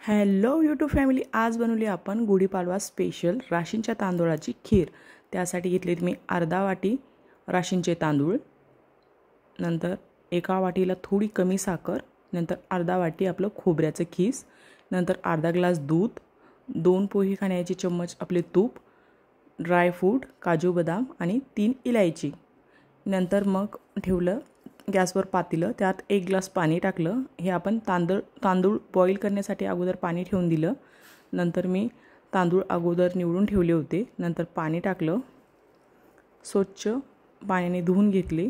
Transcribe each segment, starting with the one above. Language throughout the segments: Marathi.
हॅलो यूट्यूब फॅमिली, आज बनवली आपण गुढीपाडवा स्पेशल राशींच्या तांदूळाची खीर। त्यासाठी घेतली मी अर्धा वाटी राशींचे तांदूळ, नंतर एका वाटीला थोडी कमी साखर, नंतर अर्धा वाटी आपलं खोबऱ्याचं खीस, नंतर अर्धा ग्लास दूध, 2 पोहे खाण्याचे चम्मच आपले तूप, ड्रायफ्रूट काजू बदाम आणि 3 इलायची। नंतर मग ठेवलं गॅसवर पातेलं, त्यात 1 ग्लास पाणी टाकलं। हे आपण तांदूळ बॉईल करण्यासाठी अगोदर पाणी ठेवून दिलं। नंतर मी तांदूळ अगोदर निवडून ठेवले होते। नंतर पाणी टाकलं, स्वच्छ पाण्याने धुवून घेतले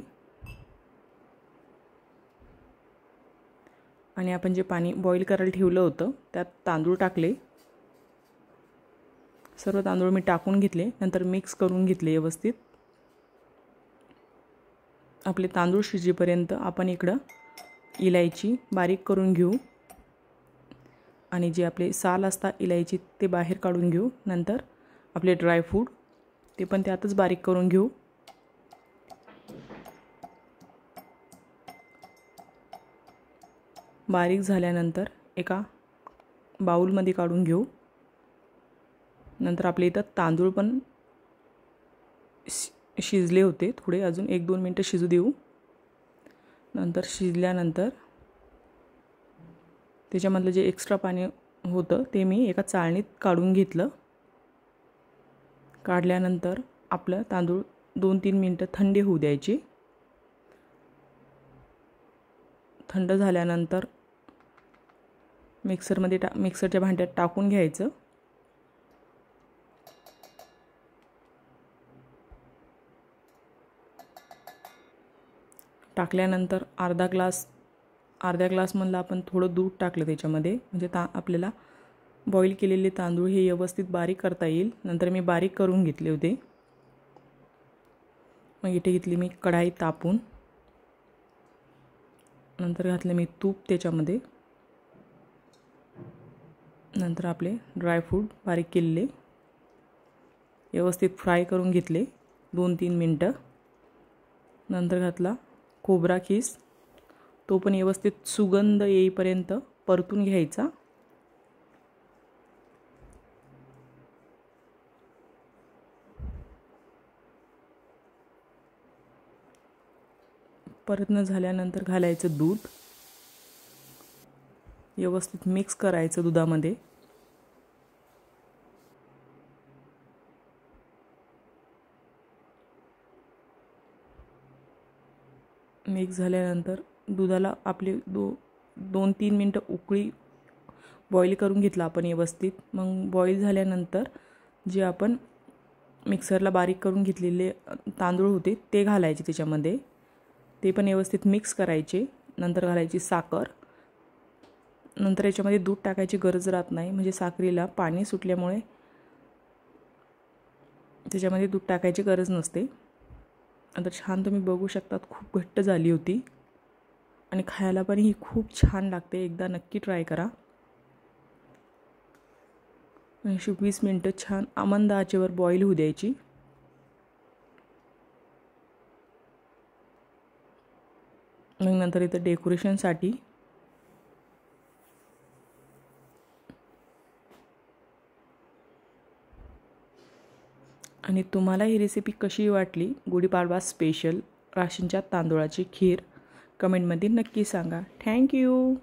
आणि आपण जे पाणी बॉईल करायला ठेवलं होतं त्यात तांदूळ टाकले। सर्व तांदूळ मी टाकून घेतले, नंतर मिक्स करून घेतले व्यवस्थित। आपले तांदूळ शिजेपर्यंत आपण इकडं इलायची बारीक करून घेऊ आणि जे आपले साल असतात इलायची ते बाहेर काढून घेऊ। नंतर आपले ड्रायफ्रूट ते पण त्यातच बारीक करून घेऊ। बारीक झाल्यानंतर एका बाउलमध्ये काढून घेऊ। नंतर आपले इथं तांदूळ पण शिजले होते, थोडे अजून 1-2 मिनिटं शिजू देऊ। नंतर शिजल्यानंतर त्याच्यामधलं जे एक्स्ट्रा पाणी होतं ते मी एका चाळणीत काढून घेतलं। काढल्यानंतर आपलं तांदूळ 2-3 मिनिटं थंड होऊ द्यायचे। थंड झाल्यानंतर मिक्सरच्या भांड्यात टाकून घ्यायचं। टाकल्यानंतर अर्ध्या ग्लासमधलं आपण थोडं दूध टाकलं त्याच्यामध्ये, म्हणजे आपल्याला बॉईल केलेले तांदूळ हे व्यवस्थित बारीक करता येईल। नंतर मी बारीक करून घेतले होते। मग इथे घेतली मी कढाई तापून, नंतर घातले मी तूप त्याच्यामध्ये, नंतर आपले ड्रायफ्रूट बारीक केलेले व्यवस्थित फ्राय करून घेतले 2-3 मिनिटं। नंतर घातला खोबरा खीस, तो पण व्यवस्थित सुगंध येईपर्यंत परतून घ्यायचा। परतणं झाल्यानंतर घालायचं दूध, व्यवस्थित मिक्स करायचं दुधामध्ये। मिक्स झाल्यानंतर दुधाला आपले 2-3 मिनिटं उकळी बॉईल करून घेतला आपण व्यवस्थित। मग बॉईल झाल्यानंतर जे आपण मिक्सरला बारीक करून घेतलेले तांदूळ होते ते घालायचे त्याच्यामध्ये, ते पण व्यवस्थित मिक्स करायचे। नंतर घालायची साखर। नंतर याच्यामध्ये दूध टाकायची गरज राहत नाही, म्हणजे साखरेला पाणी सुटल्यामुळे त्याच्यामध्ये दूध टाकायची गरज नसते। आता छान तुम्ही बघू शकतात, खूप घट्ट झाली होती आणि खायला पण ही खूप छान लागते। एकदा नक्की ट्राय करा। 20 मिनिटं छान मंद आचेवर बॉईल होऊ द्यायची। मग नंतर इथं डेकोरेशनसाठी आणि तुम्हाला ही रेसिपी कशी वाटली, गुढीपाडवा स्पेशल राशींच्या तांदूळाची खीर, कमेंटमध्ये नक्की सांगा। थँक्यू।